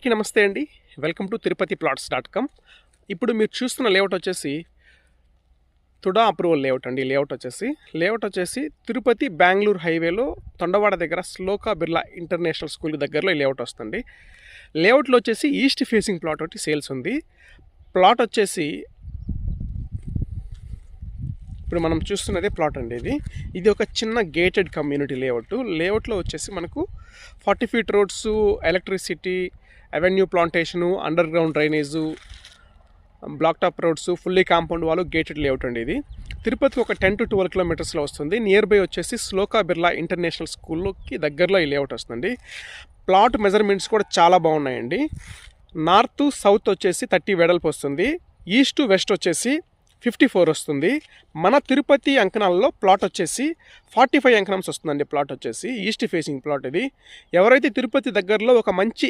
నమస్తే అండి. Welcome to Tirupati ప్లాట్స్.com. ఇప్పుడు మీరు చూస్తున్న లేఅవుట్ వచ్చేసి తుడా అప్రూవల్ లేఅవుట్ అండి. లేఅవుట్ వచ్చేసి తిరుపతి బెంగళూరు హైవేలో తొండవాడ దగ్గర శ్లోకా బిర్లా ఇంటర్నేషనల్ స్కూల్ దగ్గరలో ఈ లేఅవుట్ వస్తుంది. లేఅవుట్లో వచ్చేసి ఈస్ట్ ఫేసింగ్ ప్లాట్ ఒకటి సేల్స్ ఉంది. ప్లాట్ వచ్చేసి ఇప్పుడు మనం చూస్తున్నదే ప్లాట్ అండి. ఇది ఒక చిన్న గేటెడ్ కమ్యూనిటీ లేఅవుట్లో వచ్చేసి మనకు 40 feet roads, electricity, avenue plantation, underground drainage, black top roads, fully compound వాళ్ళు గేటెడ్ లేఅవుట్ అండి. ఇది తిరుపతికి ఒక 10 to 12 కిలోమీటర్స్లో వస్తుంది. నియర్ బై వచ్చేసి శ్లోకా బిర్లా ఇంటర్నేషనల్ స్కూల్కి దగ్గరలో ఈ లేఅవుట్ వస్తుంది. ప్లాట్ మెజర్మెంట్స్ కూడా చాలా బాగున్నాయండి. నార్త్ సౌత్ వచ్చేసి 30 వెడల్పు వస్తుంది. ఈస్ట్ వెస్ట్ వచ్చేసి 54 వస్తుంది. మన తిరుపతి అంకణాలలో ప్లాట్ వచ్చేసి 45 అంకణమ్స్ వస్తుందండి. ప్లాట్ వచ్చేసి ఈస్ట్ ఫేసింగ్ ప్లాట్ ఇది. ఎవరైతే తిరుపతి దగ్గరలో ఒక మంచి